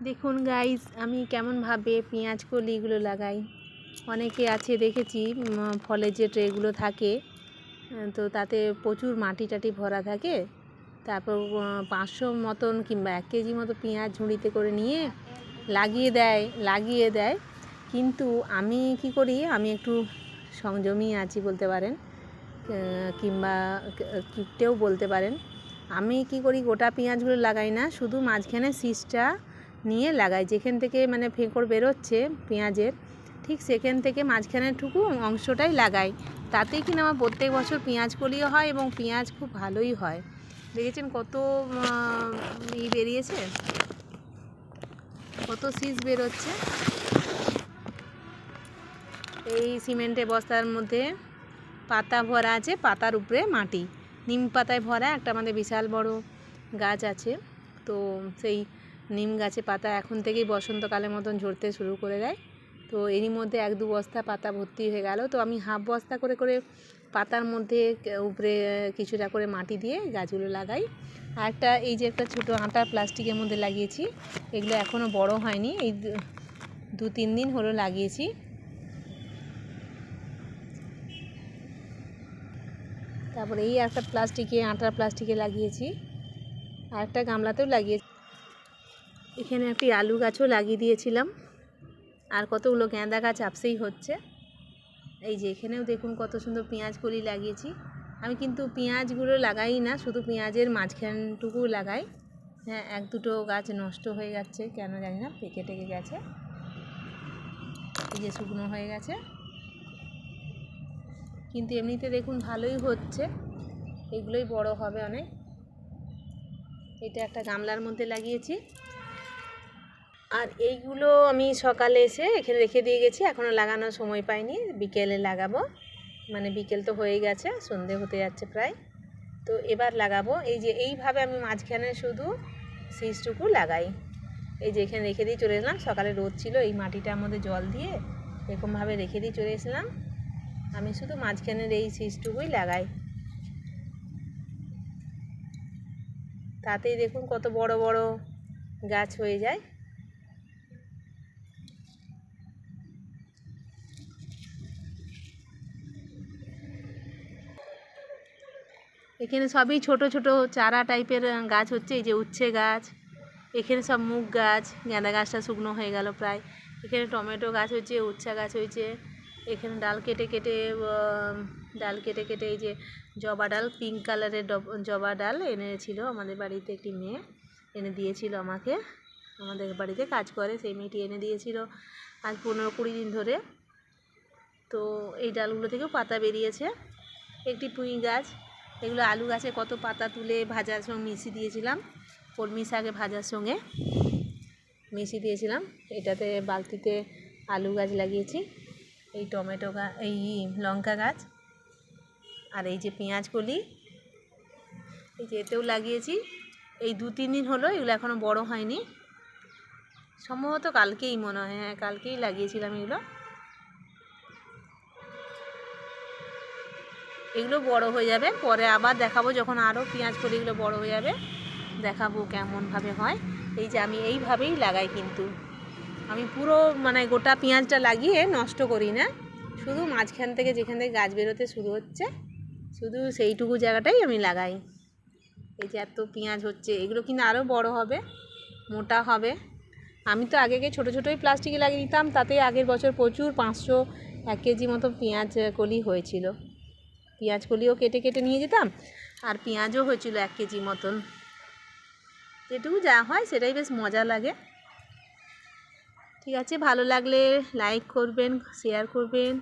দেখুন গাইস, আমি কেমনভাবে পেঁয়াজ কলিগুলো লাগাই। অনেকে আছে দেখেছি ফলের যে ট্রেগুলো থাকে, তো তাতে প্রচুর মাটি টাটি ভরা থাকে। তারপর 500 মতন কিংবা 1 কেজি মতো পেঁয়াজ ঝুড়িতে করে নিয়ে লাগিয়ে দেয়। কিন্তু আমি কি করি, আমি একটু সংযমী আছি বলতে পারেন, কিংবা কিপটেও বলতে পারেন। আমি কি করি, গোটা পেঁয়াজগুলো লাগাই না, শুধু মাঝখানে শীষটা নিয়ে লাগাই। যেখান থেকে মানে ফেঁকড় বেরোচ্ছে পেঁয়াজের, ঠিক সেখান থেকে মাঝখানেরটুকু অংশটাই লাগাই। তাতেই কিনা আমার প্রত্যেক বছর পেঁয়াজ কলিও হয় এবং পেঁয়াজ খুব ভালোই হয়। দেখেছেন কত বেরিয়েছে, কত শীষ বেরোচ্ছে। এই সিমেন্টের বস্তার মধ্যে পাতা ভরা আছে, পাতার উপরে মাটি, নিম পাতায় ভরা একটা আমাদের বিশাল বড় গাছ আছে। তো সেই নিম গাছে পাতা এখন থেকেই বসন্তকালের মতন ঝরতে শুরু করে দেয়। তো এরই মধ্যে 1-2 বস্তা পাতা ভর্তি হয়ে গেল। তো আমি হাফ বস্তা করে করে পাতার মধ্যে উপরে কিছুটা করে মাটি দিয়ে গাছগুলো লাগাই। আর এই যে একটা ছোটো আটা প্লাস্টিকের মধ্যে লাগিয়েছি, এগুলো এখনও বড় হয়নি, এই 2-3 দিন হলো লাগিয়েছি। তারপরে এই একটা আটার প্লাস্টিকে লাগিয়েছি, আর একটা গামলাতেও লাগিয়েছি। এখানে একটি আলু গাছও লাগিয়ে দিয়েছিলাম, আর কতগুলো গাঁদা গাছ আপসেই হচ্ছে। এই যে এখানেও দেখুন কত সুন্দর পেঁয়াজ কলি লাগিয়েছি। আমি কিন্তু পেঁয়াজগুলো লাগাই না, শুধু পেঁয়াজের মাঝখানটুকু লাগাই। হ্যাঁ, 1-2 গাছ নষ্ট হয়ে যাচ্ছে, কেন জানি না, পেকে টেকে গেছে। এই যে শুকনো হয়ে গেছে, কিন্তু এমনিতে দেখুন ভালোই হচ্ছে, এগুলোই বড় হবে অনেক। এটা একটা গামলার মধ্যে লাগিয়েছি। আর এইগুলো আমি সকালে এসে এখানে রেখে দিয়ে গেছি, এখনও লাগানোর সময় পাইনি, বিকেলে লাগাবো। মানে বিকেল তো হয়ে গেছে, সন্ধে হতে যাচ্ছে প্রায়। তো এবার লাগাবো। এই যে এইভাবে আমি মাঝখানে শুধু শীষটুকু লাগাই। এই যে এখানে রেখে দিয়ে চলে এলাম, সকালে রোদ ছিল, এই মাটিটার মধ্যে জল দিয়ে এরকমভাবে রেখে দিয়ে চলে এসলাম। আমি শুধু মাঝখানের এই শীষটুকুই লাগাই। তাতেই দেখুন কত বড় বড় গাছ হয়ে যায়। এখানে সবই ছোট ছোট চারা টাইপের গাছ হচ্ছে। এই যে উচ্ছে গাছ, এখানে সব মুগ গাছ, গাঁদা গাছটা শুকনো হয়ে গেল প্রায়। এখানে টমেটো গাছ হয়েছে, উচ্ছে গাছ হয়েছে। এখানে ডাল কেটে কেটে এই যে জবা ডাল, পিঙ্ক কালারের জবা ডাল এনেছিল আমাদের বাড়িতে একটি মেয়ে, এনে দিয়েছিল আমাকে। আমাদের বাড়িতে কাজ করে সেই মেয়েটি এনে দিয়েছিল আজ 15-20 দিন ধরে। তো এই ডালগুলো থেকেও পাতা বেরিয়েছে। একটি পুঁই গাছ, এগুলো আলু গাছে কত পাতা তুলে ভাজার সঙ্গে মিশিয়ে দিয়েছিলাম, কলমি শাকে ভাজার সঙ্গে মিশিয়ে দিয়েছিলাম। এটাতে বালতিতে আলু গাছ লাগিয়েছি, এই টমেটো গাছ, এই লঙ্কা গাছ, আর এই যে পেঁয়াজ কলি, এই যে এতেও লাগিয়েছি। এই 2-3 দিন হলো, এগুলো এখনও বড় হয়নি, সম্ভবত কালকেই মনে হয়, হ্যাঁ কালকেই লাগিয়েছিলাম এগুলো। এগুলো বড় হয়ে যাবে, পরে আবার দেখাবো, যখন আরও পেঁয়াজ কলিগুলো বড় হয়ে যাবে দেখাবো কেমনভাবে হয়। এই যে আমি এইভাবেই লাগাই, কিন্তু আমি পুরো মানে গোটা পেঁয়াজটা লাগিয়ে নষ্ট করি না, শুধু মাঝখান থেকে যেখান থেকে গাছ বেরোতে শুরু হচ্ছে শুধু সেইটুকু জায়গাটাই আমি লাগাই। এই যে এত পেঁয়াজ হচ্ছে, এগুলো কিন্তু আরও বড় হবে, মোটা হবে। আমি তো আগে ছোটো ছোটোই প্লাস্টিকে লাগিয়ে দিতাম, তাতে আগের বছর প্রচুর 500-1 কেজি মতো পেঁয়াজ কলি হয়েছিল। পেঁয়াজ কলিও কেটে কেটে নিয়ে যেতাম, আর পেঁয়াজও হয়েছিল 1 কেজি মতন। যেটুকু যা হয় সেটাই বেশ মজা লাগে। ঠিক আছে, ভালো লাগলে লাইক করবেন, শেয়ার করবেন।